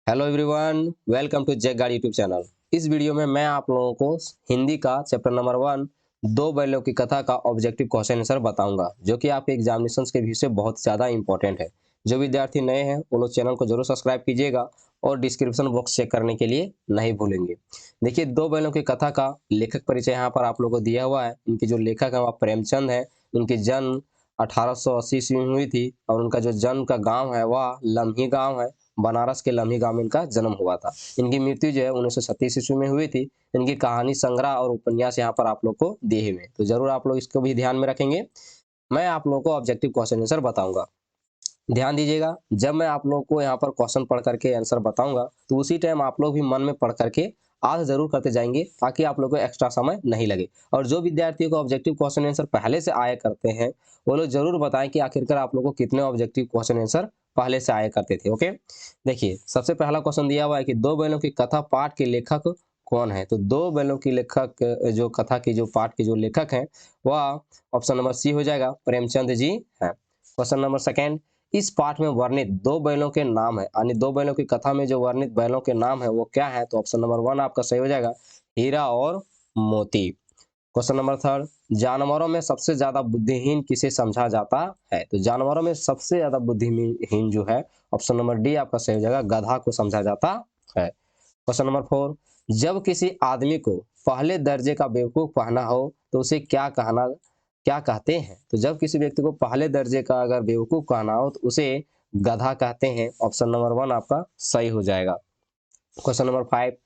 Hello everyone, welcome to जय गाड़ी YouTube channel. इस वीडियो में मैं आप लोगों को हिंदी का चैप्टर नंबर 1 दो बैलों की कथा का ऑब्जेक्टिव क्वेश्चन आंसर बताऊंगा, जो कि आपके एग्जामिनेशंस के व्यू से बहुत ज़्यादा इंपॉर्टेंट है। जो विद्यार्थी नए हैं वो लोग चैनल को जरूर सब्सक्राइब कीजिएगा और डिस्क्रिप्शन बॉक्स चेक करने के लिए नहीं भूलेंगे। देखिए, दो बैलों की कथा का लेखक परिचय यहाँ पर आप लोग को दिया हुआ है। इनके जो लेखक है वह प्रेमचंद है। उनकी जन्म 1880 ईस्वी में हुई थी और उनका जो जन्म का गाँव है वह लम्ही गाँव है। बनारस के लम्ही गांव में इनका जन्म हुआ था। इनकी मृत्यु जो है 1936 ईस्वी में हुई थी। इनकी कहानी संग्रह और उपन्यास यहाँ पर आप लोग को दिए हुए हैं, तो जरूर आप लोग इसको भी ध्यान में रखेंगे। मैं आप लोगों को ऑब्जेक्टिव क्वेश्चन आंसर बताऊंगा। ध्यान दीजिएगा, जब मैं आप लोग को यहाँ पर क्वेश्चन पढ़ करके आंसर बताऊंगा तो उसी टाइम आप लोग भी मन में पढ़ करके आज जरूर करते जाएंगे, ताकि आप लोग को एक्स्ट्रा समय नहीं लगे। और जो विद्यार्थियों को ऑब्जेक्टिव क्वेश्चन आंसर पहले से आया करते हैं वो लोग जरूर बताएं कि आखिरकार आप लोग को कितने ऑब्जेक्टिव क्वेश्चन आंसर पहले से आया करते थे। ओके, देखिए सबसे पहला क्वेश्चन दिया हुआ है कि दो बैलों की कथा पाठ के लेखक कौन है। तो दो बैलों की लेखक, जो कथा की जो पाठ के जो लेखक हैं वह ऑप्शन नंबर सी हो जाएगा, प्रेमचंद जी हैं। क्वेश्चन नंबर सेकेंड, इस पाठ में वर्णित दो बैलों के नाम है, यानी दो बैलों की कथा में जो वर्णित बैलों के नाम है वो क्या है। तो ऑप्शन नंबर 1 आपका सही हो जाएगा, हीरा और मोती। क्वेश्चन नंबर थर्ड, जानवरों में सबसे ज्यादा बुद्धिहीन किसे समझा जाता है। तो जानवरों में सबसे ज्यादा बुद्धिहीन जो है ऑप्शन नंबर डी आपका सही हो जाएगा, गधा को समझा जाता है। क्वेश्चन नंबर 4, जब किसी आदमी को पहले दर्जे का बेवकूफ कहना हो तो उसे क्या कहते हैं। तो जब किसी व्यक्ति को पहले दर्जे का अगर बेवकूफ कहना हो तो उसे गधा कहते हैं। ऑप्शन नंबर 1 आपका सही हो जाएगा। क्वेश्चन नंबर 5,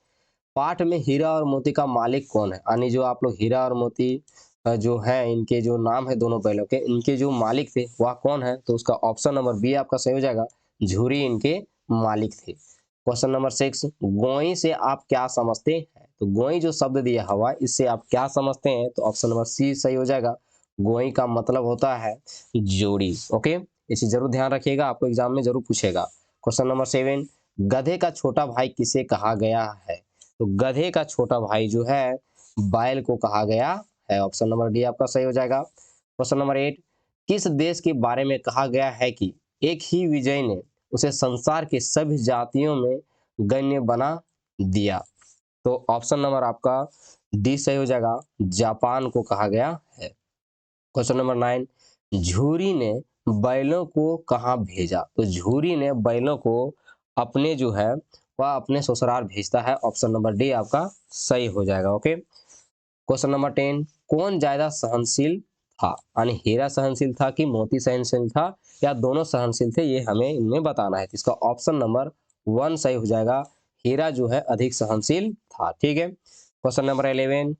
पाठ में हीरा और मोती का मालिक कौन है, यानी जो आप लोग हीरा और मोती जो है इनके जो नाम है दोनों बैलों के, इनके जो मालिक थे वह कौन है। तो उसका ऑप्शन नंबर बी आपका सही हो जाएगा, झूरी इनके मालिक थे। क्वेश्चन नंबर 6, गोई से आप क्या समझते हैं। तो गोई जो शब्द दिया हुआ है इससे आप क्या समझते हैं। तो ऑप्शन नंबर सी सही हो जाएगा, गोई का मतलब होता है जोड़ी। ओके, इसे जरूर ध्यान रखिएगा, आपको एग्जाम में जरूर पूछेगा। क्वेश्चन नंबर 7, गधे का छोटा भाई किसे कहा गया है। तो गधे का छोटा भाई जो है बैल को कहा गया है। ऑप्शन नंबर डी आपका सही हो जाएगा। क्वेश्चन नंबर 8, किस देश के बारे में कहा गया है कि एक ही विजय ने उसे संसार के सभी जातियों में गण्य बना दिया। तो ऑप्शन नंबर आपका डी सही हो जाएगा, जापान को कहा गया है। क्वेश्चन नंबर 9, झूरी ने बैलों को कहाँ भेजा। तो झूरी ने बैलों को अपने जो है वह अपने ससुराल भेजता है। ऑप्शन नंबर डी आपका सही हो जाएगा। ओके, क्वेश्चन नंबर 10, कौन ज्यादा सहनशील था, यानी हीरा सहनशील था कि मोती सहनशील था, या दोनों सहनशील थे, ये हमें इनमें बताना है। तो इसका ऑप्शन नंबर 1 सही हो जाएगा, हीरा जो है अधिक सहनशील था। ठीक है, क्वेश्चन नंबर 11,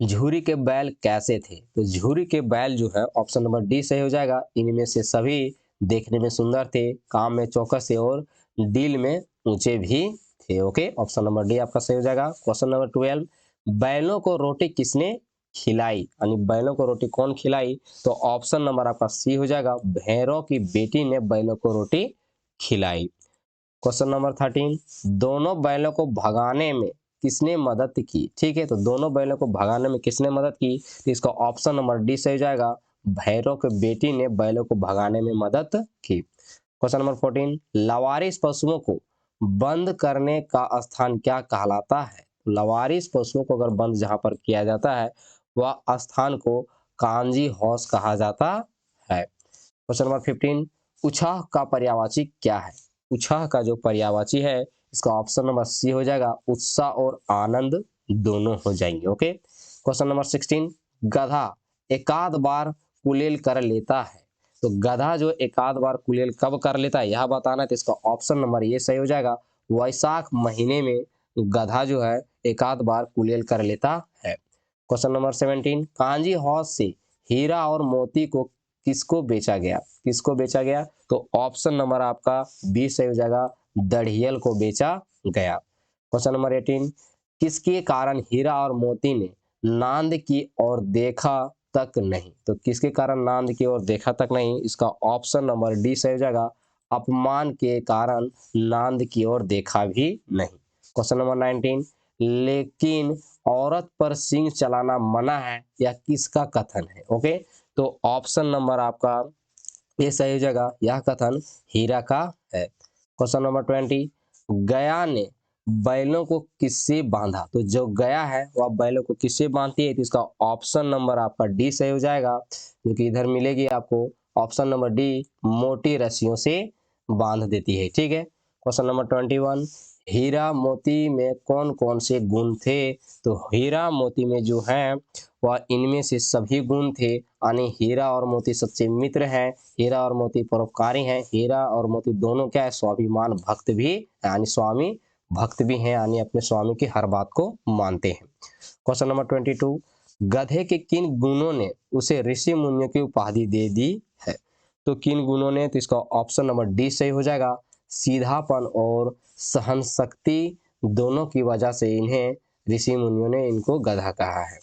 झूरी के बैल कैसे थे। तो झूरी के बैल जो है ऑप्शन नंबर डी सही हो जाएगा, इनमें से सभी देखने में सुंदर थे, काम में चौकस थे और दिल में ऊंचे भी थे। ओके, ऑप्शन नंबर डी आपका सही हो जाएगा। क्वेश्चन नंबर 12, बैलों को रोटी किसने खिलाई, यानी बैलों को रोटी कौन खिलाई। तो ऑप्शन नंबर आपका सी हो जाएगा, भैरों की बेटी ने बैलों को रोटी खिलाई। क्वेश्चन नंबर 13, दोनों बैलों को भगाने में किसने मदद की। ठीक है, तो दोनों बैलों को भगाने में किसने मदद की। तो इसका ऑप्शन नंबर डी सही हो जाएगा, भैरव के बेटी ने बैलों को भगाने में मदद की। क्वेश्चन नंबर 14, लवारिस पशुओं को बंद करने का स्थान क्या कहलाता है। लवारिस पशुओं को अगर बंद जहां पर किया जाता है वह स्थान को कांजी हाउस कहा जाता है। क्वेश्चन नंबर 15, उछाह का पर्यायवाची क्या है। उछाह का जो पर्यायवाची है इसका ऑप्शन नंबर सी हो जाएगा, उत्साह और आनंद दोनों हो जाएंगे। ओके, क्वेश्चन नंबर 16, गधा एकाध बार कुलेल कर लेता है। तो गधा जो एकाध बार कुलेल कब कर लेता है यह बताना है। तो इसका ऑप्शन नंबर ये सही हो जाएगा, वैशाख महीने में गधा जो है एकाध बार कुलेल कर लेता है। क्वेश्चन नंबर 17, कांजी हाउस से हीरा और मोती को किसको बेचा गया। किसको बेचा गया। तो ऑप्शन नंबर आपका बी सही हो जाएगा, दढ़ियल को बेचा गया। क्वेश्चन नंबर 18, किसके कारण हीरा और मोती ने नांद की ओर देखा तक नहीं। तो किसके कारण नांद की ओर देखा तक नहीं, इसका ऑप्शन नंबर डी सही हो जाएगा, अपमान के कारण नांद की ओर देखा भी नहीं। क्वेश्चन नंबर 19, लेकिन औरत पर सींग चलाना मना है, या किसका कथन है। ओके, तो ऑप्शन नंबर आपका ये सही हो जाएगा, यह कथन हीरा का है। क्वेश्चन नंबर 20, गया ने बैलों को किससे बांधा? तो जो गया है वह बैलों को किससे बांधती है? तो इसका ऑप्शन नंबर आपका डी सही हो जाएगा, जो कि इधर मिलेगी आपको ऑप्शन नंबर डी, मोटी रस्सियों से बांध देती है। ठीक है। क्वेश्चन नंबर 21, हीरा मोती में कौन कौन से गुण थे? तो हीरा मोती में जो है वह इनमें से सभी गुण थे, यानी हीरा और मोती सच्चे मित्र हैं, हीरा और मोती परोपकारी हैं, हीरा और मोती दोनों क्या है, स्वाभिमान भक्त भी यानी स्वामी भक्त भी हैं, यानी अपने स्वामी की हर बात को मानते हैं। क्वेश्चन नंबर 22, गधे के किन गुणों ने उसे ऋषि मुनियों की उपाधि दे दी है? तो किन गुणों ने? तो इसका ऑप्शन नंबर डी सही हो जाएगा, सीधापन और सहन शक्ति दोनों की वजह से इन्हें ऋषि मुनियों ने इनको गधा कहा है।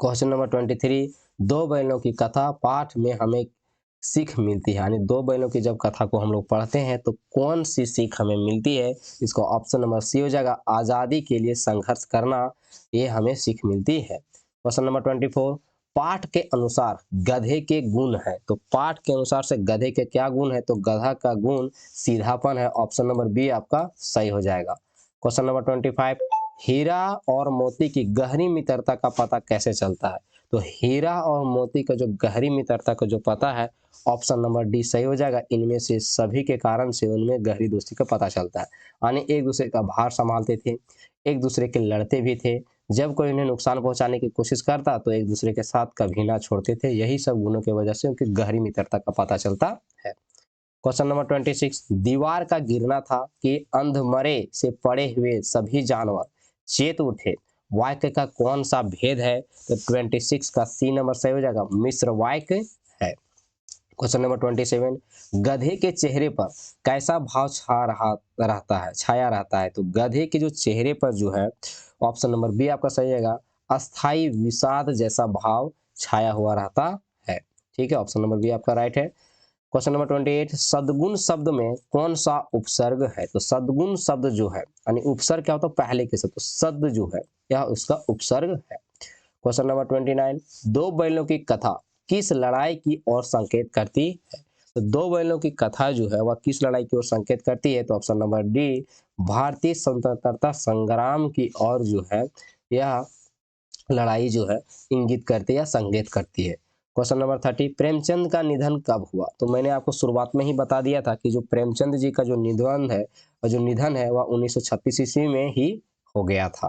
क्वेश्चन नंबर 23, दो बैलों की कथा पाठ में हमें सीख मिलती है, यानी दो बैलों की जब कथा को हम लोग पढ़ते हैं तो कौन सी सीख हमें मिलती है? इसको ऑप्शन नंबर सी हो जाएगा, आज़ादी के लिए संघर्ष करना, ये हमें सीख मिलती है। क्वेश्चन नंबर 24, पाठ के अनुसार गधे के गुण है, तो पाठ के अनुसार से गधे के क्या गुण है? तो गधा का गुण सीधापन है, ऑप्शन नंबर बी आपका सही हो जाएगा। क्वेश्चन नंबर 25, हीरा और मोती की गहरी मित्रता का पता कैसे चलता है? तो हीरा और मोती का जो गहरी मित्रता का जो पता है, ऑप्शन नंबर डी सही हो जाएगा, इनमें से सभी के कारण से उनमें गहरी दोस्ती का पता चलता है, यानी एक दूसरे का भार संभालते थे, एक दूसरे के लड़ते भी थे, जब कोई उन्हें नुकसान पहुंचाने की कोशिश करता तो एक दूसरे के साथ कभी ना छोड़ते थे। यही सब गुणों की वजह से उनकी गहरी मित्रता का पता चलता है। क्वेश्चन नंबर 26, दीवार का गिरना था कि अंधमरे से पड़े हुए सभी जानवर चेत उठे, वाक्य का कौन सा भेद है? तो 26 का सी नंबर सही हो जाएगा, मिश्र वाक्य है। क्वेश्चन नंबर 27, गधे के चेहरे पर कैसा भाव छाया रहता है? तो गधे के जो चेहरे पर जो है, ऑप्शन नंबर बी आपका सही रहेगा, अस्थाई विषाद जैसा भाव छाया हुआ रहता है। ठीक है, ऑप्शन नंबर बी आपका राइट है। क्वेश्चन नंबर 28, सद्गुण शब्द में कौन सा उपसर्ग है? तो सद्गुण शब्द जो है, यानी उपसर्ग क्या होता है? पहले के शब्द, तो सद जो है यह उसका उपसर्ग है। क्वेश्चन नंबर 29, दो बैलों की कथा किस लड़ाई की ओर संकेत करती है? तो दो बैलों की कथा जो है वह किस लड़ाई की ओर संकेत करती है? तो ऑप्शन नंबर डी, भारतीय स्वतंत्रता संग्राम की ओर जो है यह लड़ाई जो है इंगित करती है या संकेत करती है। क्वेश्चन नंबर 30, प्रेमचंद का निधन कब हुआ? तो मैंने आपको शुरुआत में ही बता दिया था कि जो प्रेमचंद जी का जो निधन है वह 1936 ईस्वी में ही हो गया था।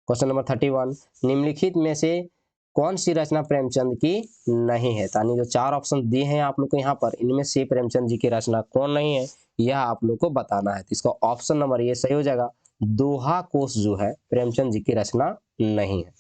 क्वेश्चन नंबर 31, निम्नलिखित में से कौन सी रचना प्रेमचंद की नहीं है? यानी जो चार ऑप्शन दिए हैं आप लोग को यहाँ पर, इनमें से प्रेमचंद जी की रचना कौन नहीं है, यह आप लोग को बताना है। तो इसका ऑप्शन नंबर ये सही हो जाएगा, दोहा कोश जो है प्रेमचंद जी की रचना नहीं है।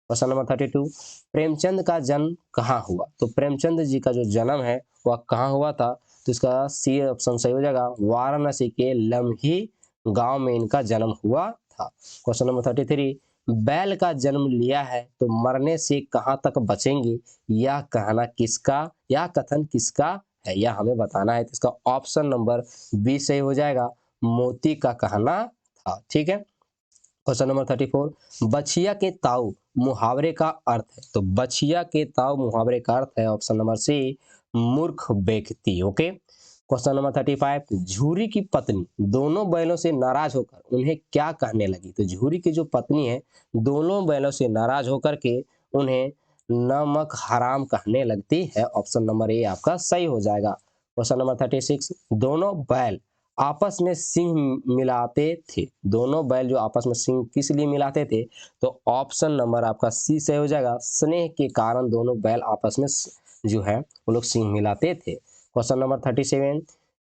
क्वेश्चन नंबर 32, प्रेमचंद का जन्म कहाँ हुआ? तो प्रेमचंद जी का जो जन्म है वह कहाँ हुआ था? तो इसका सी ऑप्शन सही हो जाएगा, वाराणसी के लम्ही गांव में इनका जन्म हुआ था। क्वेश्चन नंबर 33, बैल का जन्म लिया है तो मरने से कहाँ तक बचेंगे, यह कहना किसका या कथन किसका है, यह हमें बताना है। तो इसका ऑप्शन नंबर बी सही हो जाएगा, मोती का कहना था। ठीक है। क्वेश्चन नंबर 34, बछिया के ताऊ मुहावरे का अर्थ है? तो बछिया के ताऊ मुहावरे का अर्थ है ऑप्शन नंबर सी, मूर्ख व्यक्ति। ओके। क्वेश्चन नंबर 35, झूरी की पत्नी दोनों बैलों से नाराज होकर उन्हें क्या कहने लगी? तो झूरी की जो पत्नी है दोनों बैलों से नाराज होकर के उन्हें नमक हराम कहने लगती है, ऑप्शन नंबर ए आपका सही हो जाएगा। क्वेश्चन नंबर 36, दोनों बैल आपस में सिंग मिलाते थे, दोनों बैल जो आपस में सिंग किस लिए मिलाते थे? तो ऑप्शन नंबर आपका सी सही हो जाएगा, स्नेह के कारण दोनों बैल आपस में जो है वो लोग सिंग मिलाते थे। क्वेश्चन नंबर 37,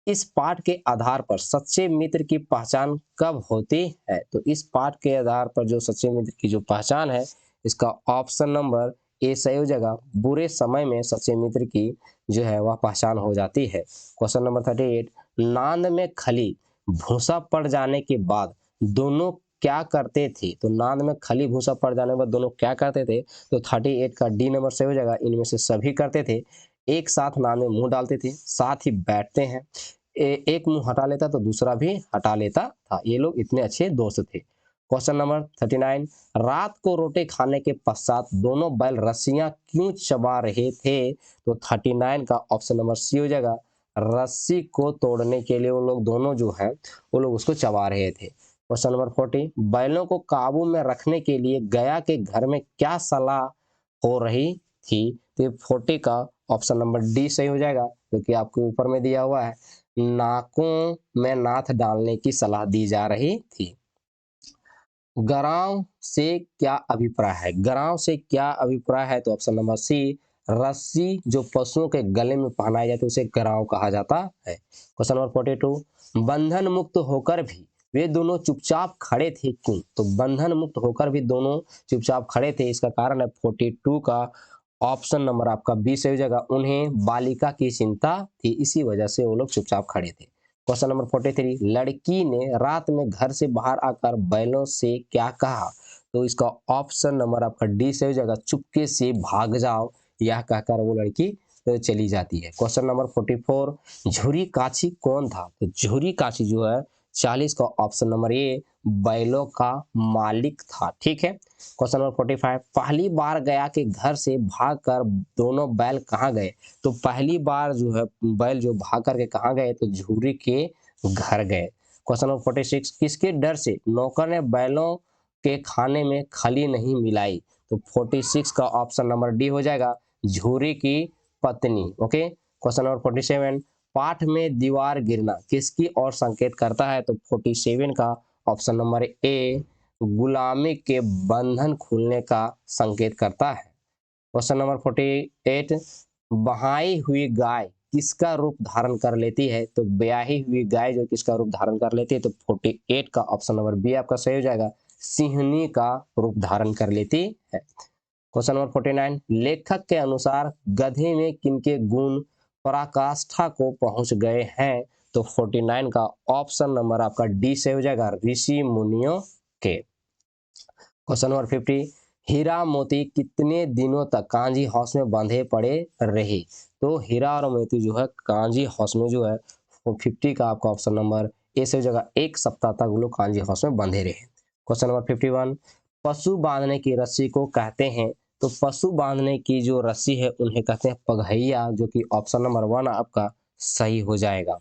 इस पाठ के आधार पर सच्चे मित्र की पहचान कब होती है? तो इस पाठ के आधार पर जो सच्चे मित्र की जो पहचान है, इसका ऑप्शन नंबर ए सही हो जाएगा, बुरे समय में सच्चे मित्र की जो है वह पहचान हो जाती है। क्वेश्चन नंबर 38, नांद में खली भूसा पड़ जाने के बाद दोनों क्या करते थे? तो नांद में खली भूसा पड़ जाने के बाद दोनों क्या करते थे? तो 38 का डी नंबर सही हो जाएगा, इनमें से सभी करते थे। एक साथ नांद में मुंह डालते थे, साथ ही बैठते हैं, एक मुंह हटा लेता तो दूसरा भी हटा लेता था, ये लोग इतने अच्छे दोस्त थे। क्वेश्चन नंबर 39, रात को रोटी खाने के पश्चात दोनों बैल रस्सियां क्यों चबा रहे थे? तो 39 का ऑप्शन नंबर सी हो जाएगा, रस्सी को तोड़ने के लिए वो लोग दोनों जो है वो लोग उसको चबा रहे थे। क्वेश्चन नंबर 40, बैलों को काबू में रखने के लिए गया के घर में क्या सलाह हो रही थी? तो ये 40 का ऑप्शन नंबर डी सही हो जाएगा, क्योंकि आपके ऊपर में दिया हुआ है नाकों में नाथ डालने की सलाह दी जा रही थी। गराव से क्या अभिप्राय है? गराव से क्या अभिप्राय है? तो ऑप्शन नंबर सी, रस्सी जो पशुओं के गले में पहनाई जाती है उसे गराव कहा जाता है। क्वेश्चन नंबर 42, बंधन मुक्त होकर भी वे दोनों चुपचाप खड़े थे क्यों? तो बंधन मुक्त होकर भी दोनों चुपचाप खड़े थे, इसका कारण है 42 का ऑप्शन नंबर आपका बी सही हो जाएगा। उन्हें बालिका की चिंता थी, इसी वजह से वो लोग चुपचाप खड़े थे। क्वेश्चन नंबर 43, लड़की ने रात में घर से बाहर आकर बैलों से क्या कहा? तो इसका ऑप्शन नंबर आपका डी से हो जाएगा, चुपके से भाग जाओ, यह कहकर वो लड़की चली जाती है। क्वेश्चन नंबर 44, झुरी काछी कौन था? तो झुरी काछी जो है 40 का ऑप्शन नंबर ए बैलों का मालिक था। ठीक है। क्वेश्चन नंबर 45, पहली बार गया के घर से भागकर दोनों बैल कहाँ गए? तो पहली बार जो है बैल जो भाग करके कहाँ गए? तो झूरी के घर गए। क्वेश्चन नंबर 46, किसके डर से नौकर ने बैलों के खाने में खली नहीं मिलाई? तो 46 का ऑप्शन नंबर डी हो जाएगा, झूरी की पत्नी। ओके। क्वेश्चन नंबर 47, पाठ में दीवार गिरना किसकी ओर संकेत करता है? तो 47 का ऑप्शन नंबर ए गुलामी के बंधन खुलने का संकेत करता है। क्वेश्चन नंबर 48, बहाई हुई गाय किसका रूप धारण कर लेती है? तो ब्याही हुई गाय जो किसका रूप धारण कर लेती है? तो 48 का ऑप्शन नंबर बी आपका सही हो जाएगा, सिंहनी का रूप धारण कर लेती है। क्वेश्चन नंबर 49, लेखक के अनुसार गधे में किनके गुण पराकाष्ठा को पहुंच गए हैं? तो 49 का ऑप्शन नंबर आपका डी से हो जाएगा, ऋषि मुनियों के। क्वेश्चन नंबर 50, हीरा मोती कितने दिनों तक कांजी हाउस में बंधे पड़े रहे? तो हीरा और मोती जो है कांजी हाउस में जो है 50 का आपका ऑप्शन नंबर ए से हो जाएगा, एक सप्ताह तक वो लोग कांजी हाउस में बंधे रहे। क्वेश्चन नंबर 51, पशु बांधने की रस्सी को कहते हैं? तो पशु बांधने की जो रस्सी है उन्हें कहते हैं पगहैया, जो कि ऑप्शन नंबर 1 आपका सही हो जाएगा।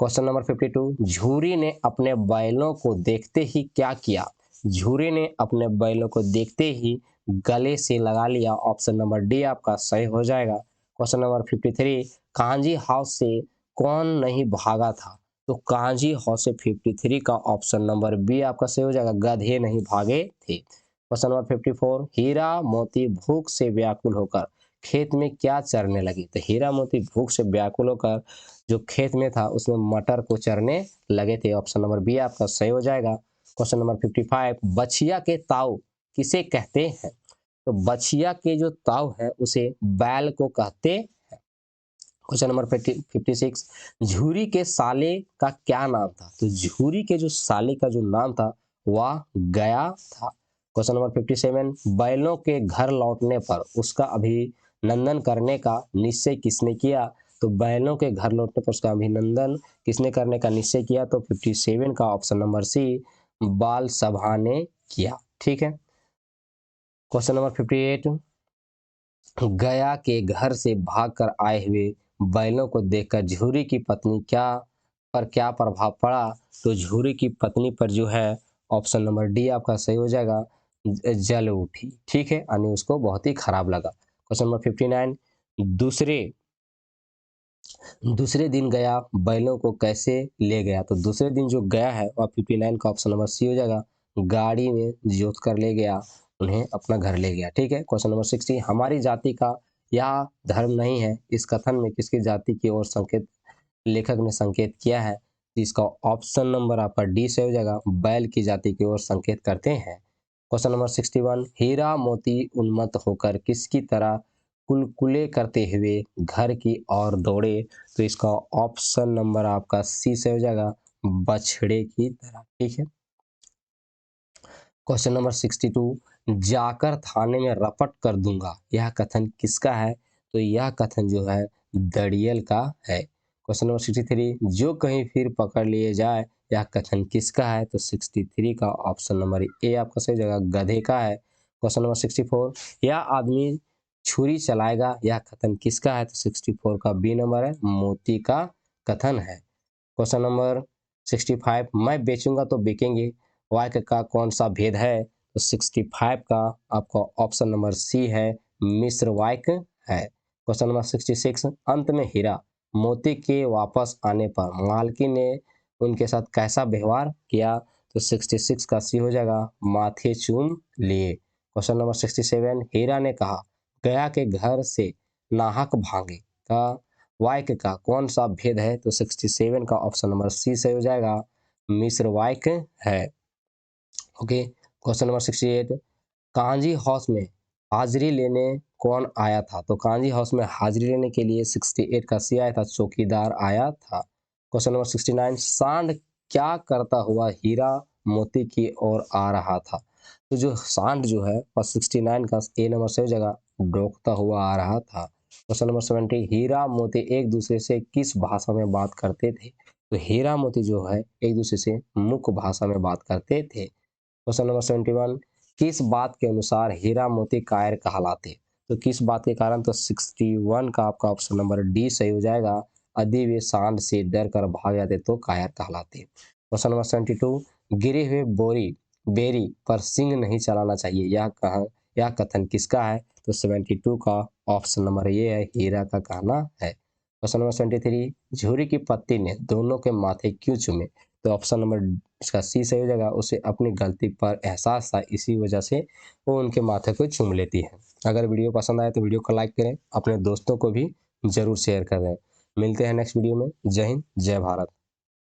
क्वेश्चन नंबर 52, झूरी ने अपने बैलों को देखते ही क्या किया? झूरी ने अपने बैलों को देखते ही गले से लगा लिया, ऑप्शन नंबर डी आपका सही हो जाएगा। क्वेश्चन नंबर 53, कांजी हाउस से कौन नहीं भागा था? तो कांजी हाउस से 53 का ऑप्शन नंबर बी आपका सही हो जाएगा, गधे नहीं भागे थे। क्वेश्चन नंबर 54, हीरा मोती भूख से व्याकुल होकर खेत में क्या चरने लगी? तो हीरा मोती भूख से व्याकुल होकर जो खेत में था उसमें मटर को चरने लगे थे, ऑप्शन नंबर बी आपका सही हो जाएगा। क्वेश्चन नंबर 55, बछिया के ताऊ किसे कहते हैं? तो बछिया के जो ताऊ है उसे बैल को कहते हैं। क्वेश्चन नंबर 56, झूरी के साले का क्या नाम था? तो झूरी के जो साले का जो नाम था वह गया था। क्वेश्चन नंबर 57, बैलों के घर लौटने पर उसका अभिनंदन करने का निश्चय किसने किया? तो बैलों के घर लौटने पर उसका अभिनंदन किसने करने का निश्चय किया? तो 57 का ऑप्शन नंबर सी बाल सभा ने किया। ठीक है। क्वेश्चन नंबर 58, गया के घर से भागकर आए हुए बैलों को देखकर झूरी की पत्नी क्या प्रभाव पड़ा? तो झूरी की पत्नी पर जो है ऑप्शन नंबर डी आपका सही हो जाएगा, जल उठी। ठीक है, यानी उसको बहुत ही खराब लगा। क्वेश्चन नंबर 59, दूसरे दूसरे दिन गया बैलों को कैसे ले गया? तो दूसरे दिन जो गया है वह 59 का ऑप्शन नंबर सी हो जाएगा, गाड़ी में जोत कर ले गया, उन्हें अपना घर ले गया। ठीक है। क्वेश्चन नंबर 60, हमारी जाति का यह धर्म नहीं है, इस कथन में किसकी जाति की ओर संकेत लेखक ने संकेत किया है? इसका ऑप्शन नंबर आपका डी से हो जाएगा, बैल की जाति की ओर संकेत करते हैं। क्वेश्चन नंबर 61, हीरा मोती उन्मत्त होकर किसकी तरह कुलकुले करते हुए घर की ओर दौड़े? तो इसका ऑप्शन नंबर आपका सी से हो जाएगा, बछड़े की तरह। ठीक है। क्वेश्चन नंबर 62, जाकर थाने में रपट कर दूंगा, यह कथन किसका है? तो यह कथन जो है दड़ियल का है। क्वेश्चन नंबर 63, जो कहीं फिर पकड़ लिए जाए, यह कथन किसका है? तो 63 का ऑप्शन नंबर ए आपका सही जगह गधे का है। क्वेश्चन नंबर 64, यह आदमी छुरी चलाएगा यह कथन किसका है? तो 64 का बी नंबर है, मोती का कथन है। क्वेश्चन नंबर 65, मैं बेचूंगा तो बिकेंगे, वाक्य का कौन सा भेद है? तो 65 का आपका ऑप्शन नंबर सी है, मिश्र वाक्य है। क्वेश्चन नंबर 66, अंत में हीरा मोती के वापस आने पर मालकिन ने उनके साथ कैसा व्यवहार किया? तो 66 का सी हो जाएगा, माथे चूम लिए। क्वेश्चन नंबर 67, हीरा ने कहा गया के घर से नाहक भागे का वाक्य का कौन सा भेद है? तो 67 का ऑप्शन नंबर सी से हो जाएगा, मिश्र वाक्य है। Okay, question number 68, kanji house में हाजिरी लेने कौन आया था? तो कांजी हाउस में हाजिरी लेने के लिए 68 का सी आया था, चौकीदार आया था। क्वेश्चन नंबर 69, सांड क्या करता हुआ हीरा मोती की ओर आ रहा था? तो जो सांड जो है और 69 का ए नंबर से हो जाएगा, डोकता हुआ आ रहा था। क्वेश्चन नंबर 70, हीरा मोती एक दूसरे से किस भाषा में बात करते थे? तो हीरा मोती जो है एक दूसरे से मुख्य भाषा में बात करते थे। क्वेश्चन नंबर 71, किस बात के अनुसार हीरा मोती कायर कहलाते? तो किस बात के कारण? तो 61 का आपका ऑप्शन नंबर डी सही हो जाएगा, यदि वे सांड से डर कर भाग जाते तो कायर कहलाते। क्वेश्चन नंबर 72, गिरे हुए बेरी पर सिंग नहीं चलाना चाहिए, यह कथन किसका है? तो 72 का ऑप्शन नंबर ये है, हीरा का कहना है। क्वेश्चन नंबर 73, झूरी की पत्ती ने दोनों के माथे क्यों चूमे? तो ऑप्शन नंबर इसका सी सही हो जाएगा, उसे अपनी गलती पर एहसास था, इसी वजह से वो उनके माथे को चूम लेती है। अगर वीडियो पसंद आए तो वीडियो को लाइक करें, अपने दोस्तों को भी जरूर शेयर करें। मिलते हैं नेक्स्ट वीडियो में। जय हिंद, जय भारत।